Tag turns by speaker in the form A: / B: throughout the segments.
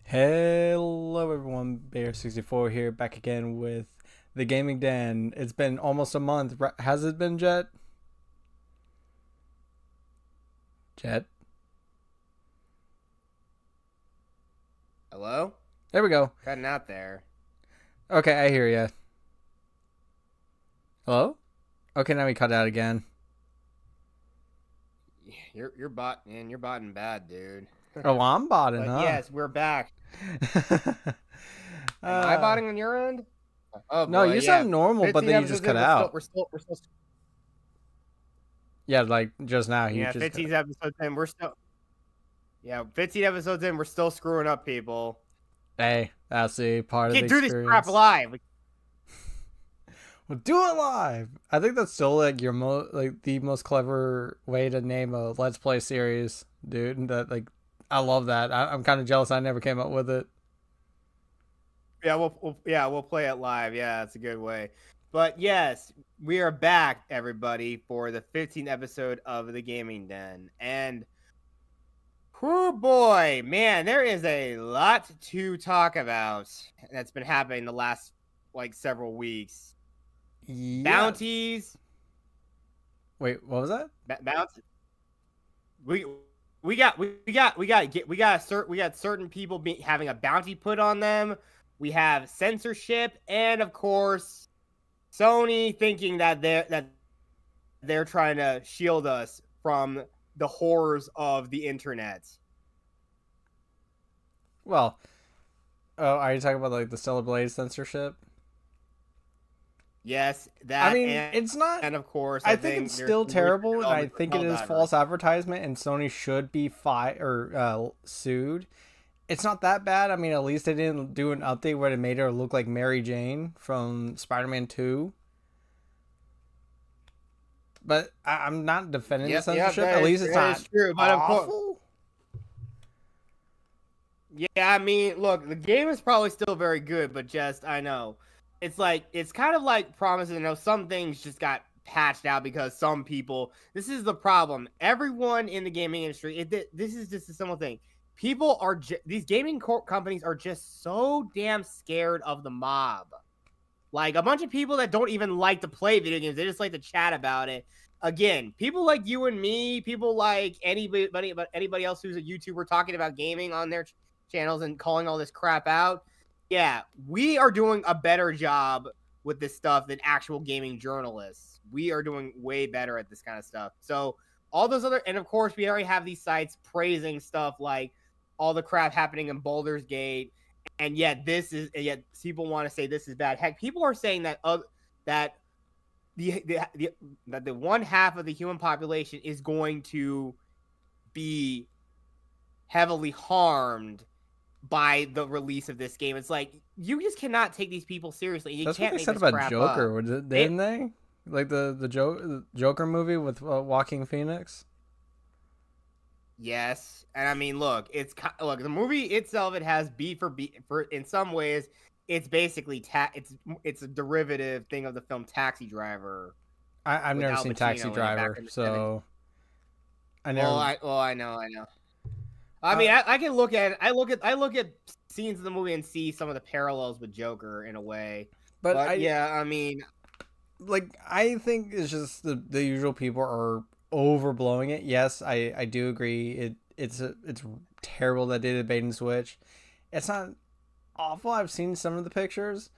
A: Hello everyone, Bear64 here, back again with the Gaming Den. It's been almost a month. Has it been, Jet? Jet?
B: Hello?
A: There we go.
B: Cutting out there.
A: Okay, I hear ya. Hello? Okay, now we cut out again.
B: You're bot man, you're botting bad, dude.
A: Oh, I'm botting,
B: But
A: huh?
B: yes, we're back. Am I
A: uh,
B: botting on your end? Oh
A: no,
B: boy,
A: you
B: yeah.
A: sound normal, but
B: 15
A: then you just
B: episodes
A: cut
B: in,
A: out.
B: we're still
A: Yeah, like just now, you
B: yeah,
A: just cut.
B: 15 episodes in, we're still 15 episodes in, we're still screwing up people.
A: Hey, that's the part
B: We
A: of the
B: can't do this crap
A: experience.
B: live.
A: We'll do it live. I think that's still like the most clever way to name a Let's Play series, dude. That I love that. I'm kind of jealous I never came up with it.
B: Yeah, we'll play it live. Yeah, that's a good way. But yes, we are back, everybody, for the 15th episode of the Gaming Den. And oh boy, man, there is a lot to talk about that's been happening the last several weeks.
A: Yeah.
B: Bounties,
A: Wait, what was that?
B: bounties. We we got certain people having a bounty put on them. We have censorship, and of course, Sony thinking that they're trying to shield us from the horrors of the internet.
A: Well, oh, are you talking about like the Stellar Blade censorship?
B: Yes,
A: I
B: that
A: mean, it's not.
B: and of course,
A: I
B: I
A: think
B: think
A: it's
B: there's
A: still
B: some recent
A: terrible, and I
B: developments with
A: think it is
B: Helldivers.
A: false advertisement, and Sony should be sued. It's not that bad. I mean, at least they didn't do an update where they made her look like Mary Jane from Spider-Man 2. But I'm not defending the
B: Yep,
A: censorship. At least it's
B: that is
A: not
B: true. But of course,
A: awful.
B: yeah, I mean, look, the game is probably still very good, but just I know it's kind of like promising. Some things just got patched out because some people. This is the problem. Everyone in the gaming industry. This is just a simple thing. People are these gaming companies are just so damn scared of the mob. Like a bunch of people that don't even like to play video games, they just like to chat about it. Again, people like you and me, people like anybody else who's a YouTuber talking about gaming on their channels and calling all this crap out. Yeah, we are doing a better job with this stuff than actual gaming journalists. We are doing way better at this kind of stuff. So all those other, and of course, we already have these sites praising stuff like all the crap happening in Baldur's Gate, and yet people want to say this is bad. Heck, people are saying that that that the one half of the human population is going to be heavily harmed by the release of this game. It's like you just cannot take these people seriously. You
A: That's what
B: can't
A: they
B: make
A: said
B: this
A: about
B: crap up.
A: Joker, didn't they? Like the Joker movie with Joaquin Phoenix.
B: Yes, and I mean, look, look the movie itself. It has B for in some ways. It's basically it's a derivative thing of the film Taxi Driver
A: I've
B: with
A: never
B: Al
A: seen
B: Pacino
A: Taxi
B: in it back
A: Driver,
B: in the 70s.
A: so I never.
B: I know. I
A: Uh,
B: mean, I can look at I look at scenes of the movie and see some of the parallels with Joker in a way.
A: but
B: But yeah, I mean,
A: I think it's just the usual people are overblowing it. Yes, I do agree. It's terrible that they did a bait and switch. It's not awful. I've seen some of the pictures.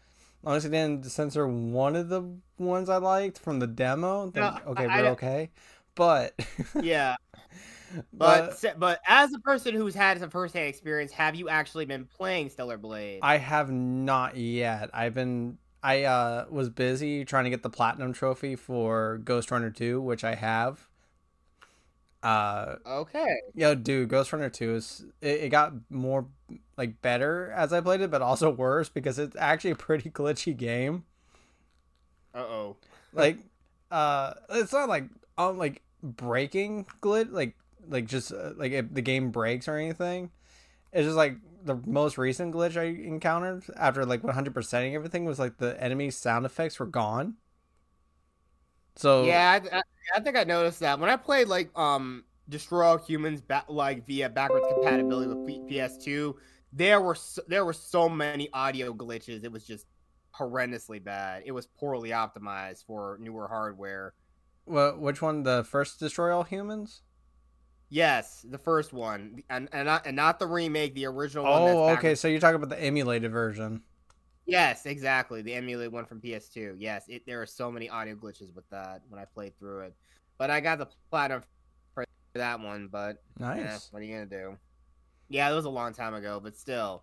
A: Honestly, didn't censor one of the ones I liked from the demo.
B: no,
A: Then okay, we're okay. But
B: yeah.
A: but
B: But as a person who's had some firsthand experience, have you actually been playing Stellar Blade?
A: I have not yet. I was busy trying to get the platinum trophy for Ghost Runner 2, which I have.
B: Okay.
A: Yo, dude, Ghost Runner 2 it got more like better as I played it, but also worse because it's actually a pretty glitchy game.
B: Uh-oh.
A: Like, it's not like breaking glitch, like just like if the game breaks or anything. It's just like the most recent glitch I encountered after like 100%ing everything was like the enemy sound effects were gone. So
B: Yeah, I think I noticed that when I played Destroy All Humans like via backwards compatibility with PS2, there were so many audio glitches. It was just horrendously bad. It was poorly optimized for newer hardware.
A: Well, which one? The first Destroy All Humans?
B: Yes, the first one, and not the remake, the original one that's
A: Oh, okay.
B: backwards.
A: So you're talking about the emulated version.
B: Yes, exactly. The emulated one from PS2. Yes, there are so many audio glitches with that when I played through it. But I got the platinum for that one, but
A: Nice.
B: what are you gonna do? Yeah, it was a long time ago, but still.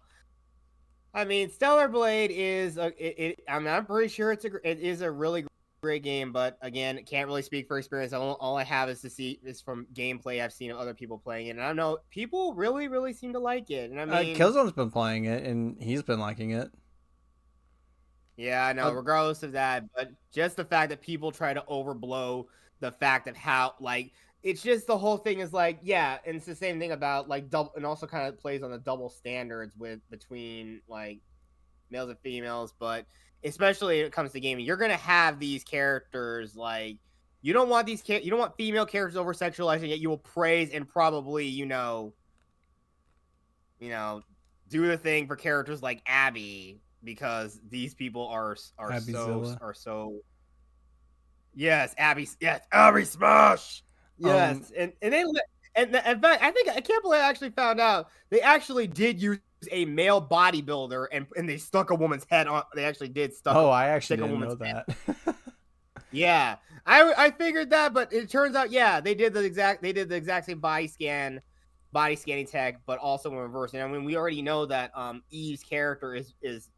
B: I mean, Stellar Blade is I'm pretty sure it is a really great game, but again, can't really speak for experience. All I have is from gameplay I've seen of other people playing it, and I don't know, people really really seem to like it. And I mean,
A: Killzone's been playing it, and he's been liking it.
B: yeah, I know. Regardless of that, but just the fact that people try to overblow the fact of how like it's just the whole thing is like, yeah, and it's the same thing about like double, and also kind of plays on the double standards with between like males and females, but especially when it comes to gaming, you're gonna have these characters like you don't want you don't want female characters over sexualizing, yet you will praise and probably you know do the thing for characters like Abby because these people
A: Abbyzilla.
B: are so yes Abby Smash yes and they and in fact I can't believe I actually found out they actually did use a male bodybuilder and they stuck a woman's head on. They actually did
A: I actually
B: stick a
A: didn't
B: woman's
A: know
B: head.
A: that.
B: Yeah, I figured that, but it turns out they did the exact same body scanning tech, but also in reverse. And I mean, we already know that Eve's character is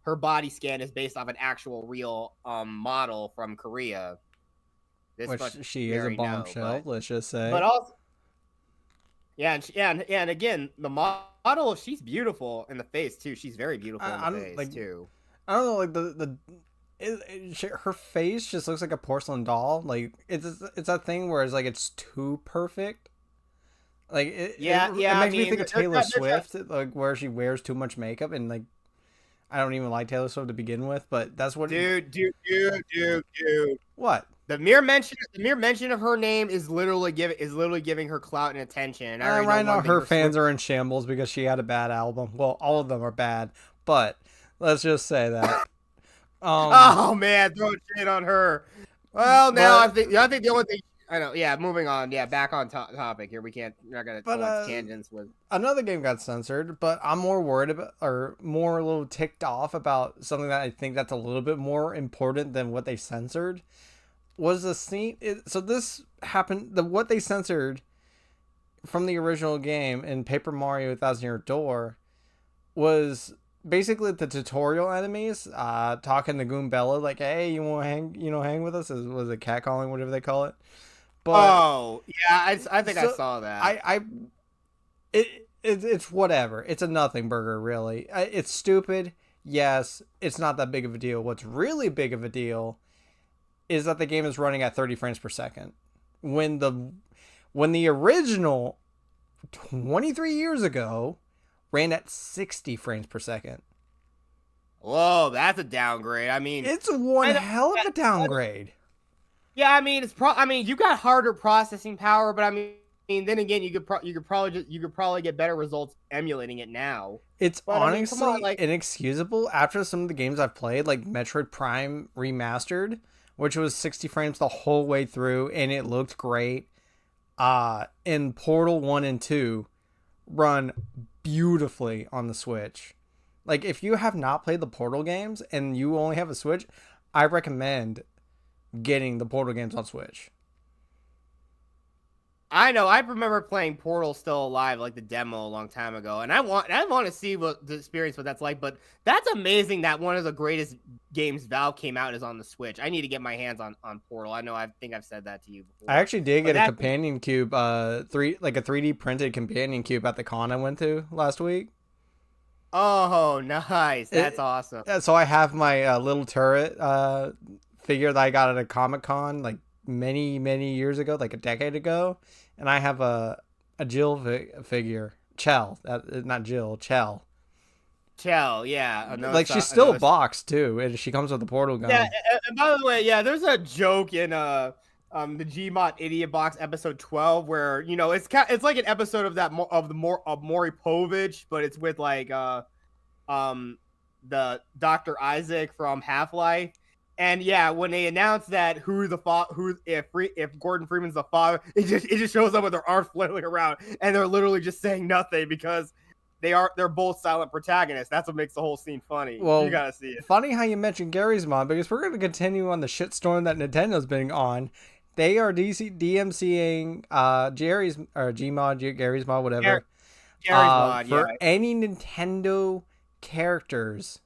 B: her body scan is based off an actual real model from Korea.
A: Which she is a bombshell. Let's just say.
B: But also. Yeah, and again, the model, she's beautiful in the face too. She's very beautiful in the face too.
A: I don't know, like her face just looks like a porcelain doll. Like it's that thing where it's like it's too perfect. Like it makes me think of Taylor Swift, like where she wears too much makeup, and like I don't even like Taylor Swift to begin with, but that's what.
B: Dude.
A: What?
B: The mere mention of her name is literally giving her clout and attention.
A: Right now, her fans are in shambles because she had a bad album. Well, all of them are bad, but let's just say that.
B: Oh man, throw shit on her. Well, now I think the only thing I know. Yeah, moving on. Yeah, back on topic here. We're not gonna go on tangents with.
A: Another game got censored, but I'm more worried about, or more a little ticked off about something that I think that's a little bit more important than what they censored. Was the scene? So this happened. What they censored from the original game in Paper Mario: 1,000-Year Door was basically the tutorial enemies talking to Goombella like, "Hey, you want to hang with us?" Was it catcalling, whatever they call it?
B: But yeah, I think I saw that.
A: It's whatever. It's a nothing burger, really. It's stupid. Yes, it's not that big of a deal. What's really big of a deal is that the game is running at 30 frames per second. When the original 23 years ago ran at 60 frames per second.
B: Whoa, that's a downgrade. I mean,
A: it's one hell of a downgrade.
B: Yeah, I mean, you got harder processing power, but I mean, then again, you could probably get better results emulating it now.
A: It's honestly inexcusable after some of the games I've played, like Metroid Prime Remastered, which was 60 frames the whole way through, and it looked great. And Portal 1 and 2 run beautifully on the Switch. Like, if you have not played the Portal games and you only have a Switch, I recommend getting the Portal games on Switch.
B: I know. I remember playing Portal Still Alive, like the demo, a long time ago, and I want to see what the experience what that's like. But that's amazing that one of the greatest games Valve came out is on the Switch. I need to get my hands on Portal. I know. I think I've said that to you before.
A: I actually did get a companion cube, a 3D printed companion cube at the con I went to last week.
B: Oh, nice! That's awesome.
A: So I have my little turret figure that I got at a Comic-Con like many years ago, like a decade ago, and I have a Jill figure, Chell, not Jill, Chell,
B: yeah.
A: Like she's still boxed too, and she comes with a portal gun.
B: Yeah, and by the way, yeah, there's a joke in the Gmod Idiot Box episode 12, where it's like an episode of that of Maury Povich, but it's with like um the Dr. Isaac from Half-Life. And yeah, when they announced that if Gordon Freeman's the father, it just shows up with their arms flailing around, and they're literally just saying nothing because they're both silent protagonists. That's what makes the whole scene funny. You
A: Well,
B: gotta see it.
A: funny how you mentioned Gary's mod, because we're going to continue on the shitstorm that Nintendo's been on. They are DMCAing Jerry's or Gmod, Gary's mod, whatever.
B: Gary's mod,
A: for
B: yeah.
A: any Nintendo characters.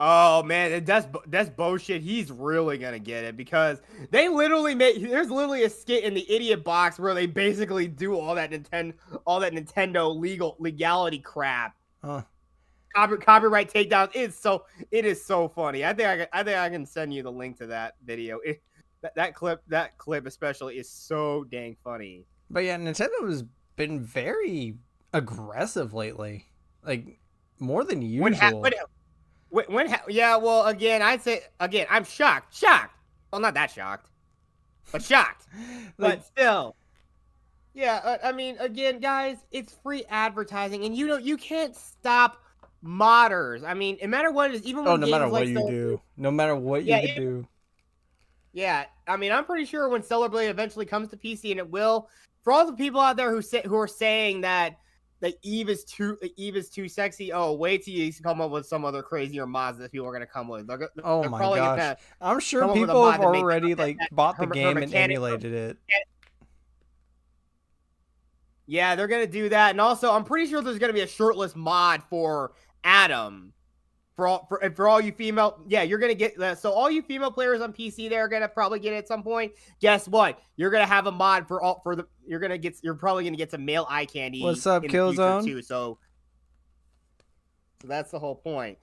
B: Oh man, that's bullshit. He's really gonna get it because there's literally a skit in the Idiot Box where they basically do all that Nintendo legality crap.
A: Huh.
B: Copyright takedowns. It is so funny. I think I can send you the link to that video. That clip especially is so dang funny.
A: But yeah, Nintendo has been very aggressive lately, like more than usual.
B: Yeah, well, I'd say I'm shocked. Well, not that shocked, but shocked. But still, yeah. I mean, again, guys, it's free advertising, and you can't stop modders. I mean, no matter what it is, even when
A: no matter what you do, no matter what you do.
B: Yeah, I mean, I'm pretty sure when Stellar Blade eventually comes to PC, and it will, for all the people out there who are saying that Eve is too sexy. Oh, wait till you come up with some other crazier mods that people are gonna come with. They're
A: my gosh! I'm sure people have already bought the game and emulated it.
B: Yeah, they're gonna do that, and also I'm pretty sure there's gonna be a shirtless mod for Adam. For all you female, yeah, you're gonna get that. So all you female players on PC, they're gonna probably get it at some point. Guess what? You're gonna have a mod you're probably gonna get some male eye candy.
A: What's up, Killzone?
B: Too. So that's the whole point.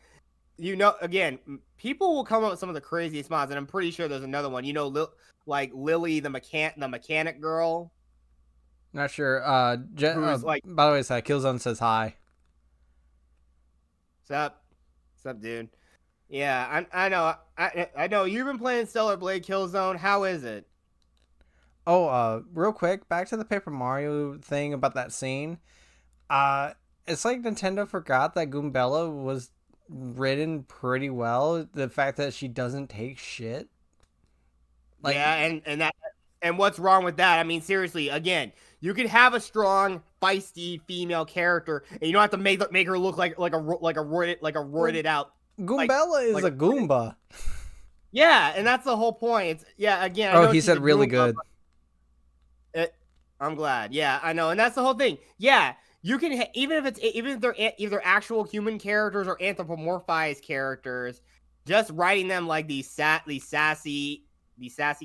B: Again, people will come up with some of the craziest mods, and I'm pretty sure there's another one. Like Lily, the mechanic girl.
A: Not sure. By the way, Killzone says hi.
B: What's up? What's up, dude? Yeah, I know. I know you've been playing Stellar Blade Killzone. How is it?
A: Oh, real quick, back to the Paper Mario thing about that scene. It's like Nintendo forgot that Goombella was written pretty well. The fact that she doesn't take shit.
B: Yeah, and what's wrong with that? I mean, seriously, again, you could have a strong, feisty female character, and you don't have to make her look like a roided out.
A: Goombella is a Goomba.
B: Yeah, and that's the whole point. Again.
A: Oh, he said really good.
B: I'm glad. Yeah, I know, and that's the whole thing. Yeah, you can even if they're actual human characters or anthropomorphized characters, just writing them like these sassy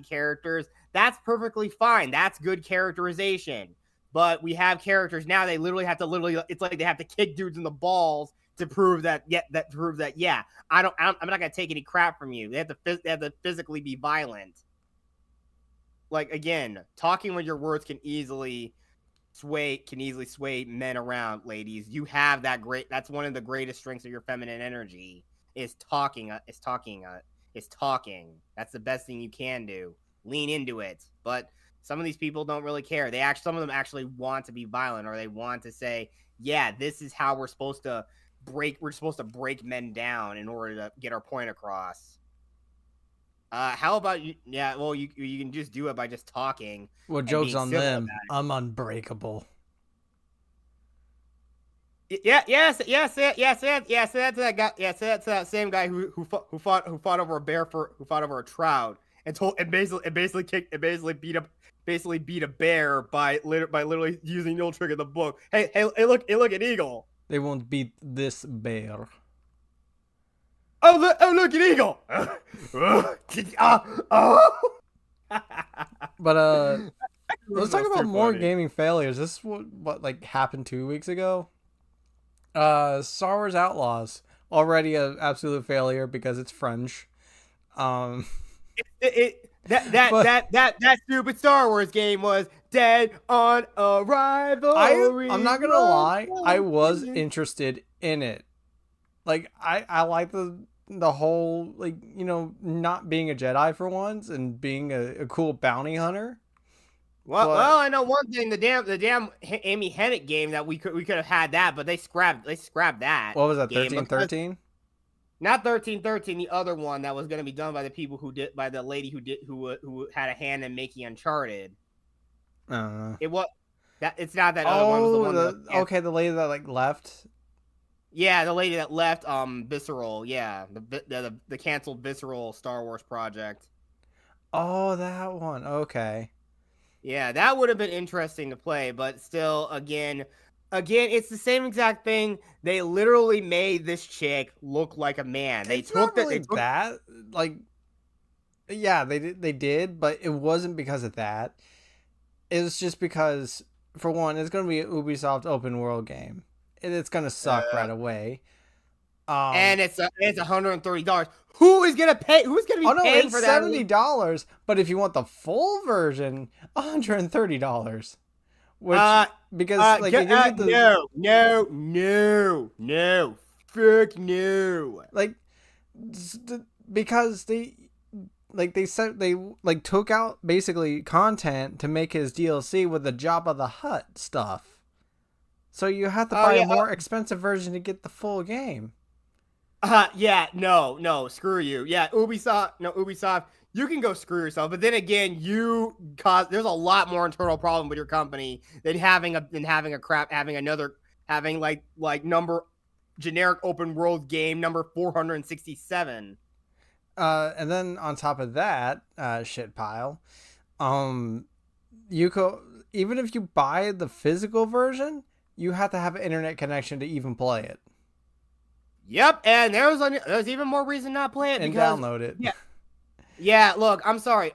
B: characters. That's perfectly fine. That's good characterization. But we have characters now. They literally have to it's like they have to kick dudes in the balls to prove that. Yeah, I'm not gonna take any crap from you. They have to physically be violent. Like, again, talking with your words can easily sway men around, ladies. You have that's one of the greatest strengths of your feminine energy is talking. That's the best thing you can do. Lean into it. But some of these people don't really care. Some of them actually want to be violent, or they want to say, yeah, this is how we're supposed to break men down in order to get our point across. How about you? Yeah, well, you can just do it by just talking.
A: Well, joke's on them. I'm unbreakable.
B: Yes. Say that to that guy. Yeah, say that to that same guy who fought over a bear who fought over a trout and basically beat a bear by literally using the old trick in the book. Hey, look at Eagle.
A: They won't beat this bear.
B: Oh look at Eagle.
A: But let's talk about more gaming failures. This is what happened 2 weeks ago. Star Wars Outlaws, already an absolute failure because it's French.
B: That stupid Star Wars game was dead on arrival.
A: I'm not gonna lie, I was interested in it. Like I like the the whole like not being a Jedi for once and being a cool bounty hunter.
B: Well,
A: But
B: I know one thing. The damn Amy Hennig game that we could have had that, but they scrapped that
A: what was that,
B: game because
A: 1313?
B: not 1313, the other one that was going to be done by the people by the lady who had a hand in making Uncharted.
A: I don't know.
B: It was that it's not that other one. It was the one
A: okay, the lady that like left.
B: Yeah, the lady that left Visceral. Yeah, the canceled Visceral Star Wars project.
A: Oh, that one. Okay.
B: Yeah, that would have been interesting to play, but still, again, it's the same exact thing. They literally made this chick look like a man.
A: It's not really that. Like, yeah, they did, but it wasn't because of that. It was just because, for one, it's going to be an Ubisoft open world game. It's going to suck right away.
B: And it's $130. Who is gonna pay? Who's gonna be paying for that?
A: $70. But if you want the full version, $130. Which because like
B: no, fuck no.
A: Like because they said they like took out basically content to make his DLC with the Jabba the Hutt stuff. So you have to buy a more expensive version to get the full game.
B: Yeah, no, screw you. Yeah, Ubisoft, you can go screw yourself. But then again, there's a lot more internal problem with your company than having number generic open world game number 467.
A: And then on top of that, shit pile, even if you buy the physical version, you have to have an internet connection to even play it.
B: Yep, and there's even more reason not to play it
A: and download it.
B: Yeah. Look, I'm sorry.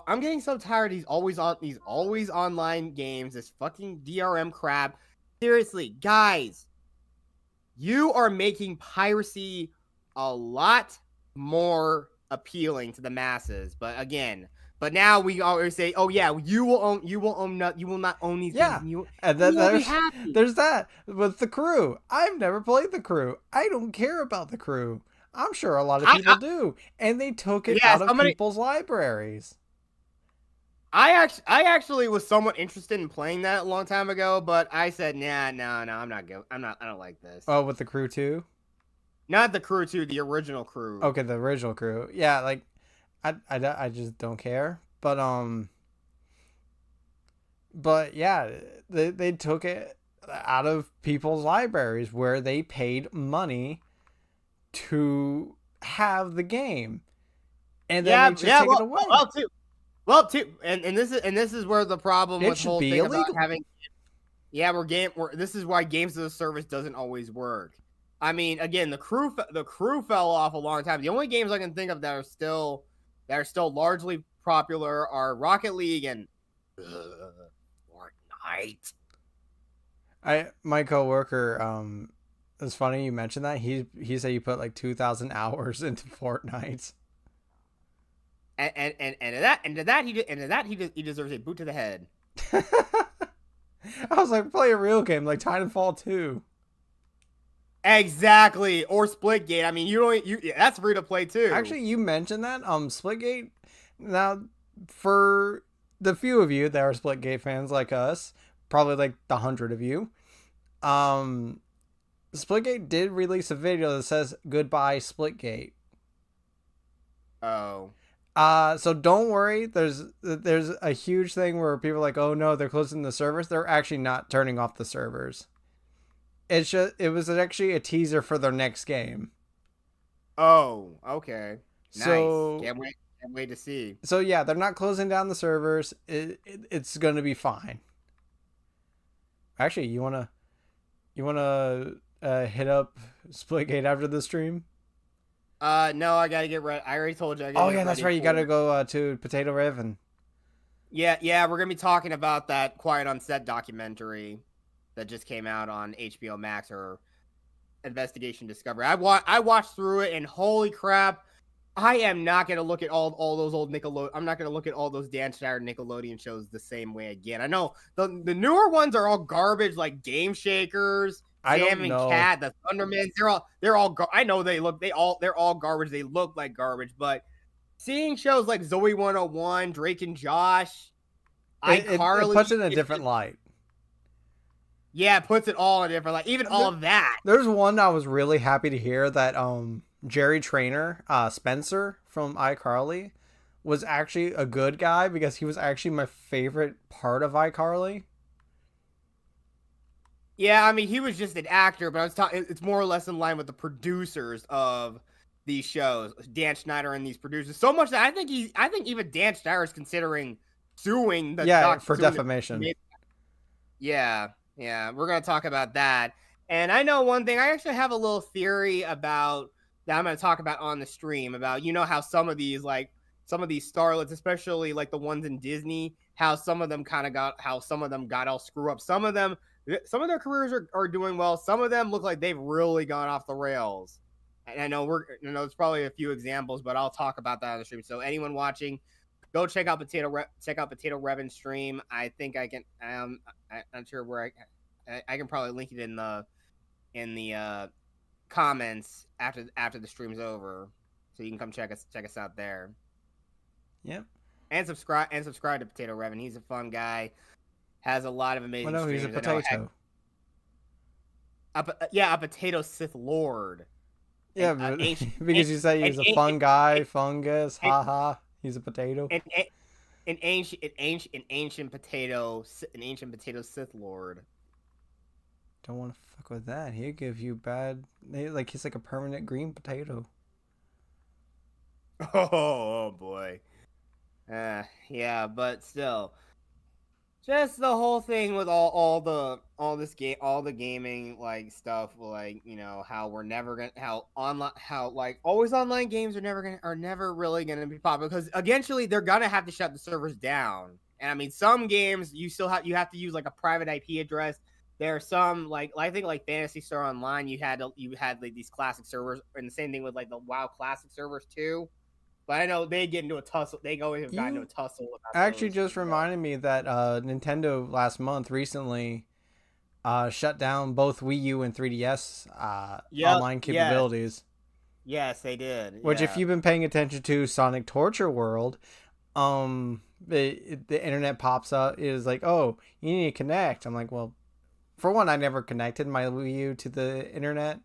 B: I'm getting so tired of these always online games. This fucking DRM crap. Seriously, guys, you are making piracy a lot more appealing to the masses. But now we always say, oh yeah, you will not own these games.
A: And then there's that with the Crew. I've never played the Crew. I don't care about the Crew. I'm sure a lot of people do, and they took it out of people's libraries.
B: I actually was somewhat interested in playing that a long time ago, but I said, no, I'm not good. I don't like this.
A: Oh, with the Crew 2?
B: Not the Crew 2, the original Crew.
A: Okay, the original Crew. Yeah, like I just don't care. But yeah, they took it out of people's libraries where they paid money to have the game, and then they just take it away.
B: And this is where the problem with the whole thing about having. Yeah, this is why games as a service doesn't always work. I mean, again, the crew fell off a long time. The only games I can think of that are still largely popular are Rocket League and Fortnite.
A: My coworker, it's funny you mentioned that. He said you put like 2,000 hours into Fortnite.
B: And to that he deserves a boot to the head.
A: I was like, play a real game like Titanfall 2.
B: Exactly, or Splitgate. I mean, that's free to play too.
A: Actually, you mentioned that Splitgate. Now, for the few of you that are Splitgate fans like us, probably like the 100 of you, Splitgate did release a video that says goodbye Splitgate.
B: Oh.
A: So don't worry. There's a huge thing where people are like, oh no, they're closing the servers. They're actually not turning off the servers. It was actually a teaser for their next game.
B: Oh, okay. Nice.
A: So
B: can't wait to see.
A: So yeah, they're not closing down the servers. It's going to be fine. Actually, you wanna hit up Splitgate after the stream?
B: No, I gotta get ready. I already told you.
A: Oh yeah, that's right. You gotta go to Potato Riven.
B: Yeah, we're gonna be talking about that Quiet on Set documentary that just came out on HBO Max or Investigation Discovery. I watched through it and holy crap, I am not gonna look at all those old Nickelodeon. I'm not gonna look at all those Dan Schneider Nickelodeon shows the same way again. I know the newer ones are all garbage, like Game Shakers
A: I
B: Sam
A: don't
B: and
A: know.
B: Cat, the Thundermans, I know they're all garbage. They look like garbage, but seeing shows like Zoe 101, Drake and Josh,
A: It
B: iCarly,
A: puts it in a
B: it's
A: different
B: just,
A: light.
B: yeah, it puts it all in a different, like even all
A: There,
B: of that.
A: there's one I was really happy to hear that Jerry Trainer, Spencer from iCarly, was actually a good guy because he was actually my favorite part of iCarly.
B: Yeah, I mean, he was just an actor, but I was talking. It's more or less in line with the producers of these shows, Dan Schneider and these producers. So much that I think even Dan Schneider is considering suing the
A: Yeah,
B: doc,
A: for
B: suing the.
A: defamation.
B: Yeah, yeah, we're gonna talk about that. And I know one thing. I actually have a little theory about that I'm gonna talk about on the stream about how some of these starlets, especially like the ones in Disney, how some of them got all screw up. Some of their careers are doing well. Some of them look like they've really gone off the rails. And I know it's probably a few examples, but I'll talk about that on the stream. So anyone watching, go check out Potato Revan's stream. I think I can. I'm not sure where I can probably link it in the comments after the stream's over, so you can come check us out there.
A: Yep.
B: And subscribe to Potato Revan. He's a fun guy. Has a lot of amazing
A: Well, no, he's
B: streams.
A: a potato.
B: A potato Sith Lord.
A: Yeah, but because you said he's a fun guy, fungus, haha. He's a potato.
B: An ancient potato Sith Lord.
A: Don't want to fuck with that. He'll give you bad. Like he's like a permanent green potato.
B: Oh boy. Yeah, but still, just the whole thing with all the gaming like stuff, like how we're never gonna how like always online games are never really gonna be popular because eventually they're gonna have to shut the servers down. And I mean, some games you have to use like a private IP address. There are some like I think like Phantasy Star Online, you had like these classic servers, and the same thing with like the WoW classic servers too. But I know they get into a tussle. They always have gotten into a tussle about
A: actually
B: those.
A: just reminded me that Nintendo last month recently shut down both Wii U and 3DS online capabilities.
B: Yes, they did.
A: Which, if you've been paying attention to Sonic Torture World, the internet pops up is like, oh, you need to connect. I'm like, well, for one, I never connected my Wii U to the internet.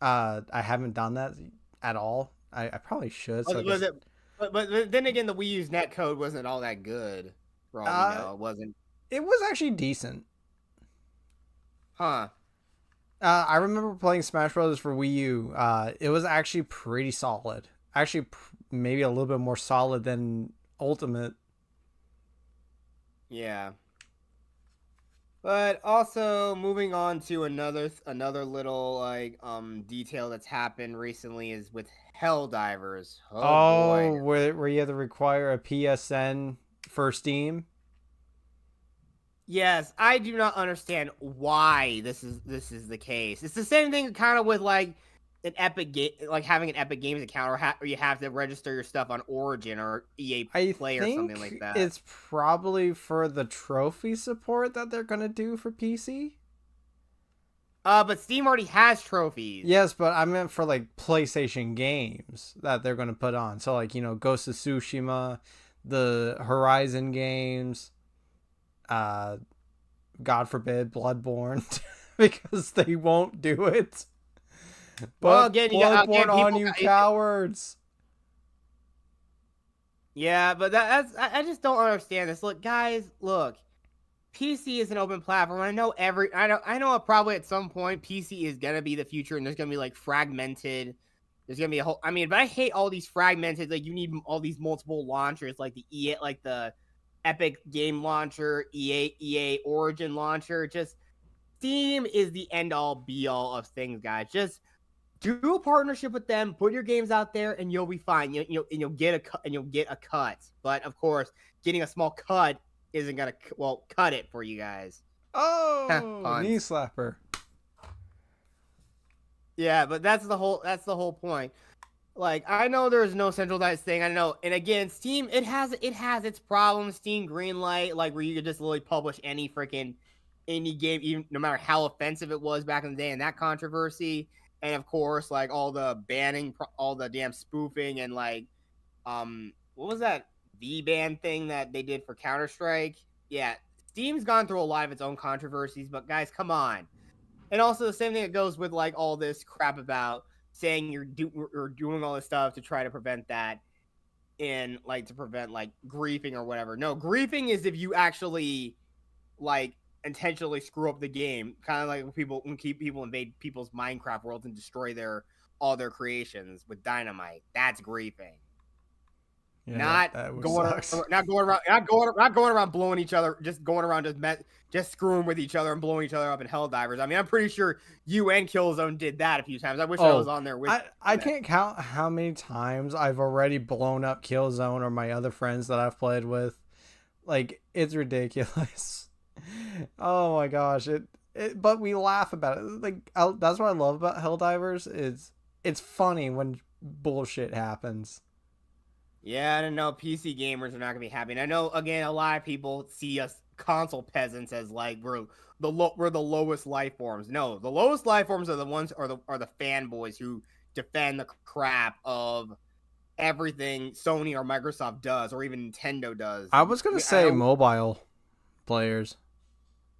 A: I haven't done that at all. I probably should. So
B: but then again, the Wii U's netcode wasn't all that good. For all we know, it wasn't.
A: It was actually decent.
B: Huh.
A: I remember playing Smash Brothers for Wii U. It was actually pretty solid. Actually, maybe a little bit more solid than Ultimate.
B: Yeah. But also moving on to another little like detail that's happened recently is with Helldivers. Oh boy.
A: Where you have to require a PSN for Steam.
B: Yes, I do not understand why this is the case. It's the same thing kind of with like an Epic game, like having an Epic Games account, or you have to register your stuff on Origin or EA Play or something like that.
A: It's probably for the trophy support that they're gonna do for PC.
B: But Steam already has trophies.
A: Yes, but I meant for like PlayStation games that they're gonna put on. So like Ghost of Tsushima, the Horizon games, God forbid Bloodborne, because they won't do it. But well, again, Bloodborne on you cowards.
B: Yeah, but I just don't understand this. Look, guys, look. PC is an open platform. I know probably at some point PC is gonna be the future, and there's gonna be like fragmented. There's gonna be a whole. I mean, but I hate all these fragmented. Like you need all these multiple launchers, like the EA, like the Epic Game Launcher, EA Origin Launcher. Just Steam is the end all be all of things, guys. Just do a partnership with them, put your games out there, and you'll be fine. You'll get a cut. But of course, getting a small cut isn't gonna cut it for you guys.
A: Oh, knee slapper.
B: Yeah, but that's the whole point. Like, I know there's no centralized thing. I know, and again, Steam it has its problems. Steam Greenlight, like where you could just literally publish any freaking indie game, even no matter how offensive it was back in the day, and that controversy, and of course, like all the banning, all the damn spoofing, and like, what was that V-ban thing that they did for Counter Strike? Yeah, Steam's gone through a lot of its own controversies, but guys, come on. And also the same thing that goes with like all this crap about saying you're doing all this stuff to try to prevent that, in like to prevent like griefing or whatever. No, griefing is if you actually like intentionally screw up the game, kind of like when people invade people's Minecraft worlds and destroy their all their creations with dynamite. That's griefing.
A: Yeah,
B: Not
A: that
B: going,
A: sucks.
B: not going around blowing each other, just going around just screwing with each other and blowing each other up in Helldivers. I mean, I'm pretty sure you and Killzone did that a few times. I wish I was
A: Oh,
B: on there with.
A: I can't count how many times I've already blown up Killzone or my other friends that I've played with. Like, it's ridiculous. Oh my gosh, but we laugh about it. Like, that's what I love about Helldivers is it's funny when bullshit happens.
B: Yeah, I don't know. PC gamers are not gonna be happy. And I know, again, a lot of people see us console peasants as like we're the lowest life forms. No, the lowest life forms are the ones are the fanboys who defend the crap of everything Sony or Microsoft does, or even Nintendo does.
A: I was gonna
B: I
A: say
B: know.
A: mobile players.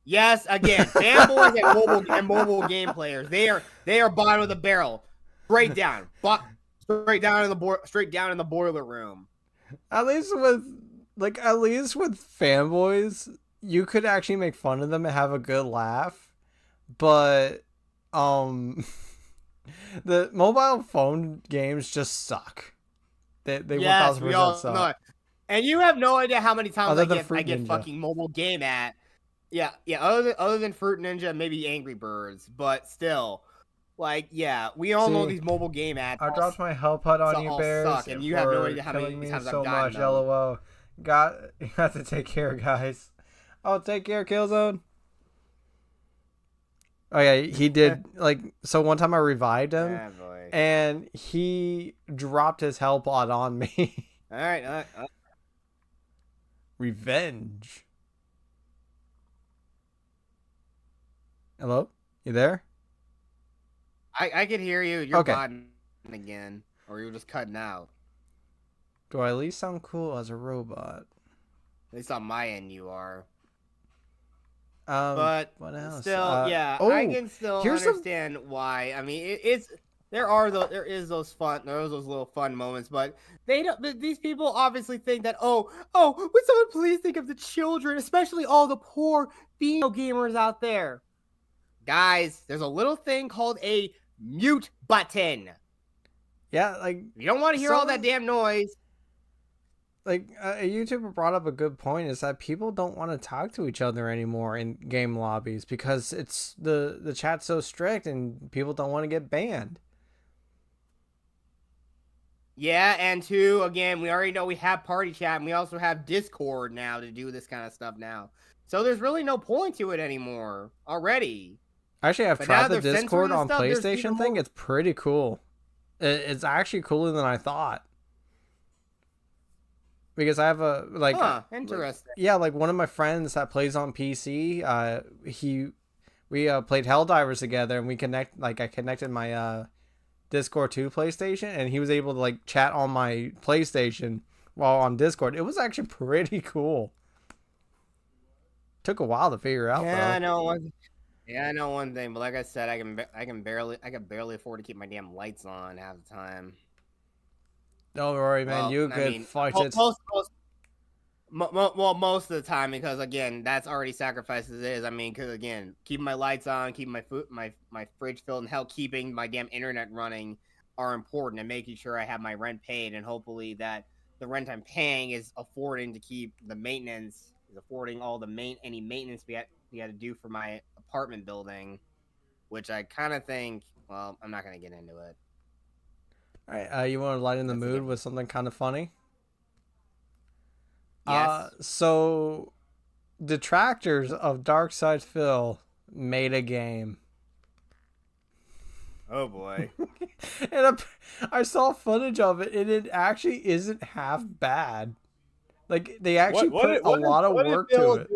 B: Yes, again, fanboys and mobile game players. They are bottom of the barrel, straight down, straight down in the boiler room.
A: At least with fanboys, you could actually make fun of them and have a good laugh. But um the mobile phone games just suck. They
B: Yes, we
A: 1000%
B: all know
A: suck.
B: it. And you have no idea how many times
A: Other than
B: I
A: Fruit
B: get
A: Ninja.
B: fucking mobile game at. Yeah, yeah. Other than Fruit Ninja, maybe Angry Birds, but still, like, yeah, we all know
A: See,
B: these mobile game ads
A: I dropped my help hut on you,
B: all
A: bears,
B: suck, and you have no
A: for
B: idea how
A: killing
B: many
A: me
B: times I've
A: so
B: gotten
A: much.
B: them.
A: LOL. You have to take care, guys. Oh, take care, Killzone. Oh yeah, he did. Like, so one time I revived him,
B: Ah, boy.
A: and he dropped his hell pot on me.
B: All right.
A: Revenge. Hello, you there?
B: I could hear you. You're
A: Okay.
B: botting again, or you're just cutting out.
A: Do I at least sound cool as a robot?
B: At least on my end, you are.
A: Um,
B: But
A: what else?
B: still, yeah, I
A: Oh,
B: can still
A: here's some.
B: understand why. I mean, there is those little fun moments, but they don't. These people obviously think that would someone please think of the children, especially all the poor female gamers out there. Guys, there's a little thing called a mute button.
A: Yeah, like
B: You don't want to hear all that damn noise.
A: like a YouTuber brought up a good point is that people don't want to talk to each other anymore in game lobbies because it's the chat's so strict and people don't want to get banned.
B: Yeah, and two, again, we already know we have party chat, and we also have Discord now to do this kind of stuff now. So there's really no point to it anymore already.
A: Actually, I've
B: But now
A: tried the
B: they're censoring
A: Discord
B: the
A: on
B: stuff. There's even
A: PlayStation thing.
B: more.
A: It's pretty cool. It's actually cooler than I thought. Because I have a
B: Interesting.
A: yeah, like one of my friends that plays on PC. We played Helldivers together, and I connected my Discord to PlayStation, and he was able to like chat on my PlayStation while on Discord. It was actually pretty cool. Took a while to figure out
B: Yeah,
A: though.
B: I know. Yeah, I know one thing, but like I said, I can barely afford to keep my damn lights on half the time.
A: Don't worry, man.
B: Well,
A: You
B: I
A: could
B: mean,
A: fight it.
B: most of the time, because again, that's already sacrificed as it is. I mean, because again, keeping my lights on, keeping my fridge filled, and hell, keeping my damn internet running are important, and making sure I have my rent paid, and hopefully that the rent I'm paying is affording to keep the maintenance, is affording all the any maintenance we had to do for my apartment building, which I kind of think. Well, I'm not gonna get into it.
A: All right, you want to lighten the
B: That's a
A: mood
B: different.
A: with something kind of funny?
B: Yes.
A: So detractors of Dark Side Phil made a game.
B: Oh boy.
A: And I saw footage of it, and it actually isn't half bad. Like they actually put a lot of work to it.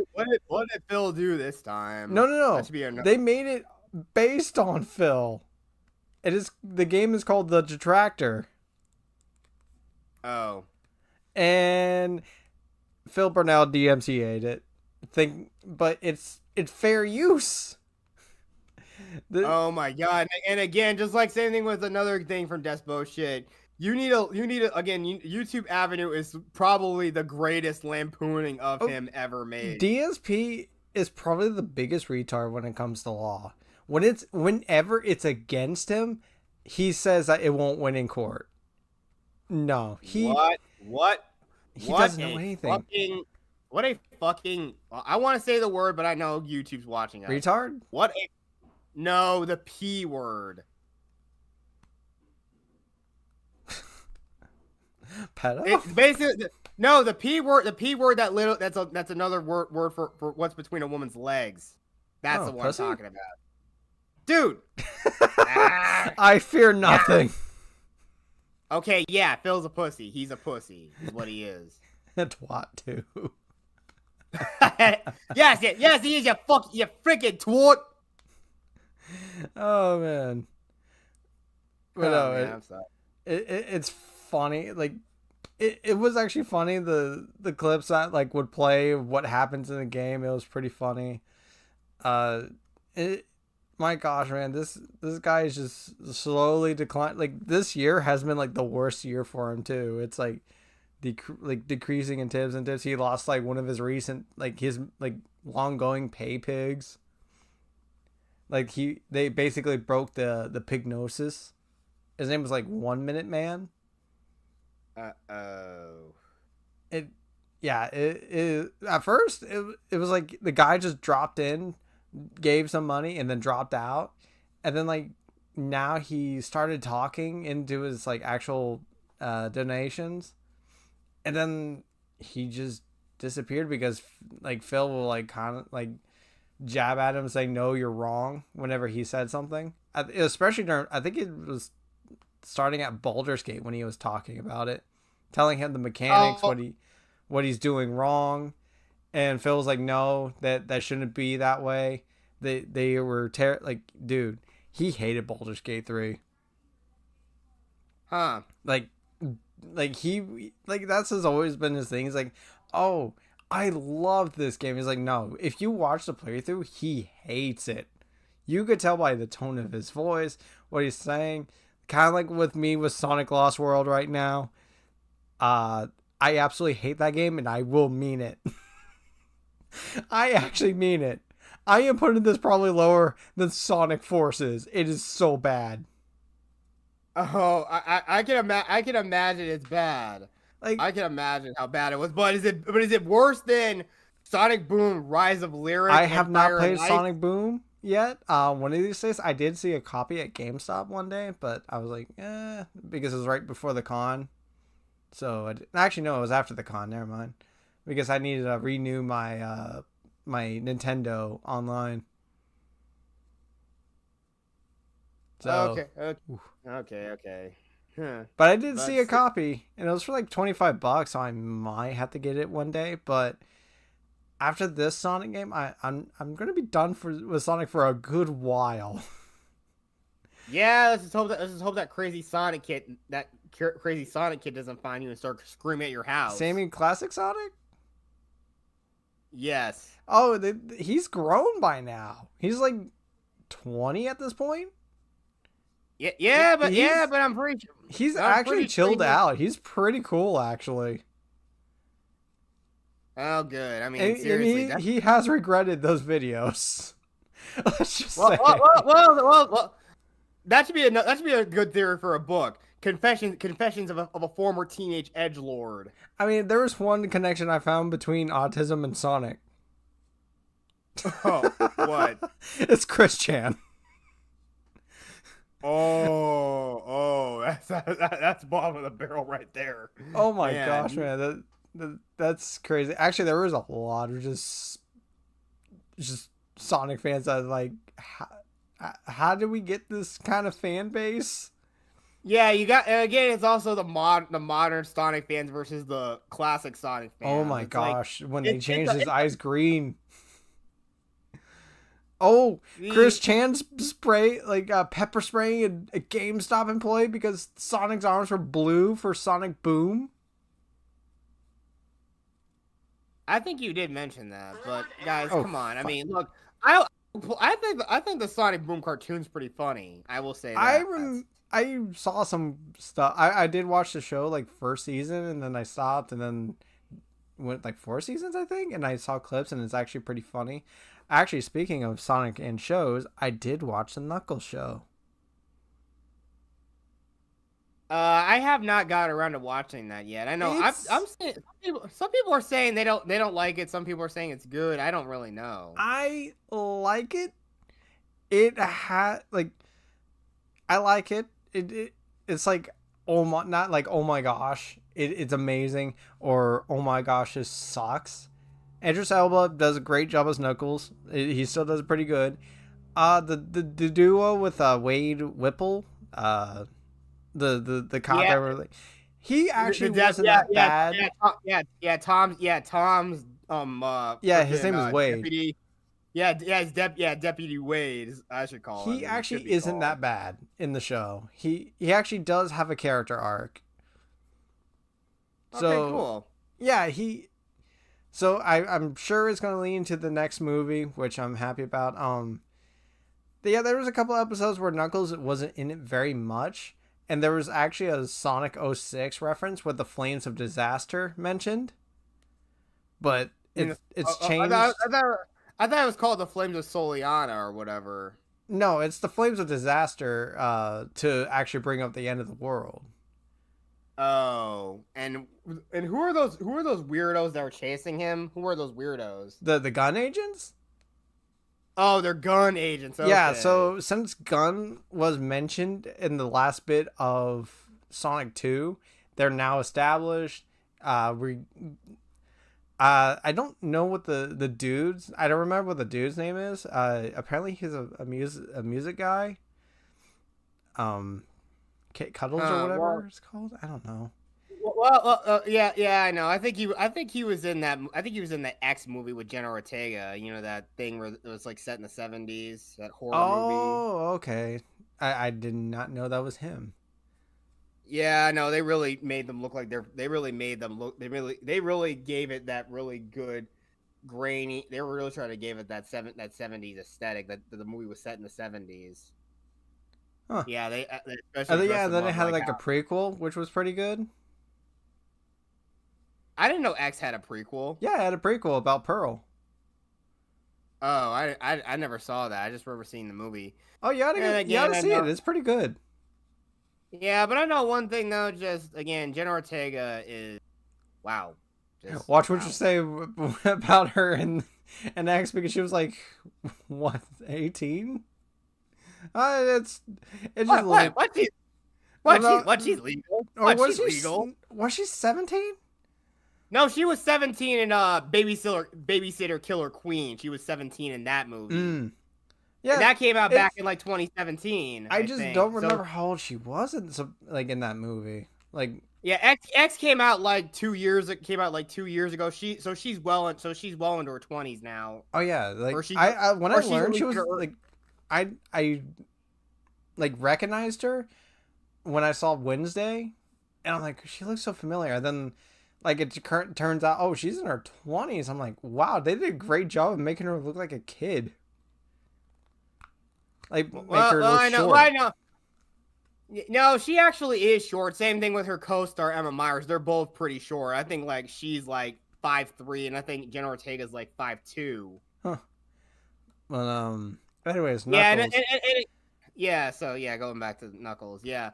B: What did Phil do this time?
A: No, no,
B: That
A: no.
B: should be a no.
A: They made it based on Phil. The game is called The Detractor.
B: Oh.
A: And Phil Burnell DMCA'd it. But it's fair use.
B: Oh my god! And again, just like same thing with another thing from Despo shit. You need a again. YouTube Avenue is probably the greatest lampooning of him ever made.
A: DSP is probably the biggest retard when it comes to law. Whenever it's against him, he says that it won't win in court. No,
B: what?
A: He doesn't know anything.
B: What a fucking! I want to say the word, but I know YouTube's watching us.
A: Retard?
B: No, the P word.
A: Pedo?
B: It's basically no, the P word. The P word that's another word for what's between a woman's legs. That's the one
A: pussy?
B: I'm talking about, dude.
A: I fear nothing.
B: Okay, yeah, Phil's a pussy. He's a pussy, is what he is.
A: A twat too.
B: yes, he is. You freaking twat.
A: Oh man. But
B: oh, man, I'm sorry.
A: It's funny. Like it was actually funny. The clips that like would play what happens in the game. It was pretty funny. My gosh, man, this guy is just slowly declining. Like this year has been like the worst year for him too. It's like decreasing in tips and tips. He lost like one of his recent his long going pay pigs. Like they basically broke the pignosis. His name was like 1 Minute Man. It at first it was like the guy just dropped in, gave some money and then dropped out, and then like now he started talking into his like actual donations, and then he just disappeared because like Phil will like kind of like jab at him saying no, you're wrong whenever he said something, especially during, I think it was starting at Baldur's Gate when he was talking about it, telling him the mechanics, what he's doing wrong, and Phil was like, no, that shouldn't be that way. They were like, dude, he hated Baldur's Gate 3.
B: Huh.
A: Like he that's always been his thing. He's like, oh, I love this game. He's like, no, if you watch the playthrough, he hates it. You could tell by the tone of his voice, what he's saying. Kind of like with me with Sonic Lost World right now. I absolutely hate that game, and I will mean it. I actually mean it. I am putting this probably lower than Sonic Forces. It is so bad.
B: Oh, I can imagine it's bad. Like I can imagine how bad it was. But is it worse than Sonic Boom: Rise of Lyric?
A: I have not played Sonic Boom yet. One of these days, I did see a copy at GameStop one day, but I was like, because it was right before the con. So actually, no, it was after the con. Never mind, because I needed to renew my my Nintendo online. So,
B: okay. Huh.
A: But I did see a copy, and it was for like $25, so I might have to get it one day. But after this Sonic game, I'm gonna be done with Sonic for a good while.
B: Yeah, let's just hope that crazy Sonic kid doesn't find you and start screaming at your house.
A: Sammy Classic Sonic?
B: Yes.
A: Oh, he's grown by now. He's like 20 at this point.
B: Yeah, but I'm pretty sure
A: he's actually chilled out. He's pretty cool, actually.
B: Oh, good. I mean, seriously,
A: he has regretted those videos. Let's just
B: say.
A: Well,
B: that should be a good theory for a book. Confessions of a former teenage edgelord.
A: I mean, there was one connection I found between autism and Sonic.
B: Oh, what?
A: It's Chris Chan.
B: Oh, that's bottom of the barrel right there.
A: Oh my gosh, man, that's crazy. Actually, there was a lot of just Sonic fans that like, how did we get this kind of fan base?
B: Yeah, you got, and again, it's also the modern Sonic fans versus the classic Sonic
A: Oh
B: fans.
A: my
B: It's like
A: gosh, when they
B: it's
A: changed his
B: it's
A: eyes green. Oh,
B: the
A: Chris Chan's spray, like pepper spraying a GameStop employee because Sonic's arms were blue for Sonic Boom.
B: I think you did mention that, but guys,
A: Oh,
B: come on. I
A: fuck.
B: mean, look, I I think the Sonic Boom cartoon's pretty funny. I will say that.
A: I saw some stuff. I did watch the show like first season and then I stopped and then went like four seasons I think and I saw clips and it's actually pretty funny. Actually, speaking of Sonic and shows, I did watch the Knuckles show.
B: I have not got around to watching that yet. I know
A: It's
B: I'm saying some people are saying they don't like it. Some people are saying it's good. I don't really know.
A: I like it. It had like I like it. It's like oh my, not like oh my gosh, it's amazing or oh my gosh, this sucks. Idris Elba does a great job as Knuckles. He still does pretty good. The duo with Wade Whipple, the cop
B: Yeah,
A: ever, he actually
B: the
A: wasn't that
B: yeah,
A: bad.
B: Tom's
A: Yeah, his
B: freaking
A: name is Wade.
B: deputy. Deputy Wade, I should call
A: He
B: him. He should
A: actually
B: be
A: isn't
B: called.
A: that bad in the show. He actually does have a character arc.
B: Okay,
A: So
B: cool.
A: yeah, I'm sure it's gonna lead into the next movie, which I'm happy about. Yeah, there was a couple episodes where Knuckles wasn't in it very much, and there was actually a Sonic '06 reference with the Flames of Disaster mentioned, but
B: You know,
A: it's
B: I thought,
A: changed.
B: I thought I thought it was called the Flames of Soliana or whatever.
A: No, it's the Flames of Disaster to actually bring up the end of the world.
B: Oh, and who are those weirdos that were chasing him? Who are those weirdos?
A: The gun agents.
B: Oh, they're gun agents.
A: Yeah,
B: Okay.
A: so since Gun was mentioned in the last bit of Sonic 2, they're now established. We I don't know what the dude's. I don't remember what the dude's name is. Apparently he's a music guy. Um, Cuddles or
B: Well,
A: whatever it's called. I don't know.
B: yeah, I know. I think he was in that. I think he was in the X movie with Jenna Ortega. You know that thing where it was like set in the '70s, that horror movie.
A: Oh, okay. I did not know that was him.
B: Yeah, no, they really made them look like they really made them look. They really gave it that really good grainy. They were really trying to give it that '70s aesthetic that the movie was set in the '70s.
A: Huh.
B: Yeah, they especially dressed
A: Yeah,
B: them
A: then it
B: up
A: had
B: like
A: like a prequel, which was pretty good.
B: I didn't know X had a prequel.
A: Yeah, it had a prequel about Pearl.
B: Oh, I never saw that. I just remember seeing the movie.
A: Oh,
B: And
A: you
B: again,
A: gotta
B: I
A: see it.
B: know.
A: It's pretty good.
B: Yeah, but I know one thing though. Just again, Jenna Ortega is wow. Just
A: Watch what you
B: wow.
A: say about her and X because she was like, what, 18? It's just
B: What?
A: a
B: What?
A: little.
B: What?
A: Well,
B: What? She's legal.
A: or
B: What?
A: was
B: She's
A: she?
B: legal.
A: Was she 17?
B: No, she was 17 in Babysitter Killer Queen. She was 17 in that movie.
A: Mm.
B: And
A: Yeah,
B: that came out back
A: it's.
B: in like 2017,
A: I
B: I
A: just
B: think.
A: don't
B: So
A: remember how old she was in that movie. Like,
B: yeah, X came out like 2 years. It came out like 2 years ago. She's well into her 20s now,
A: oh yeah, like
B: or she
A: I when I
B: or she's
A: learned she
B: released
A: was
B: her.
A: like, I like recognized her when I saw Wednesday, and I'm like, she looks so familiar. And then, like, turns out, oh, she's in her 20s. I'm like, wow, they did a great job of making her look like a kid. Like, make her look
B: I know.
A: short.
B: I know. No, she actually is short. Same thing with her co-star Emma Myers. They're both pretty short. I think like she's like 5'3", and I think Jenna Ortega's like 5'2".
A: Huh. But, anyways,
B: Yeah,
A: Knuckles.
B: yeah. So yeah, going back to Knuckles. Yeah,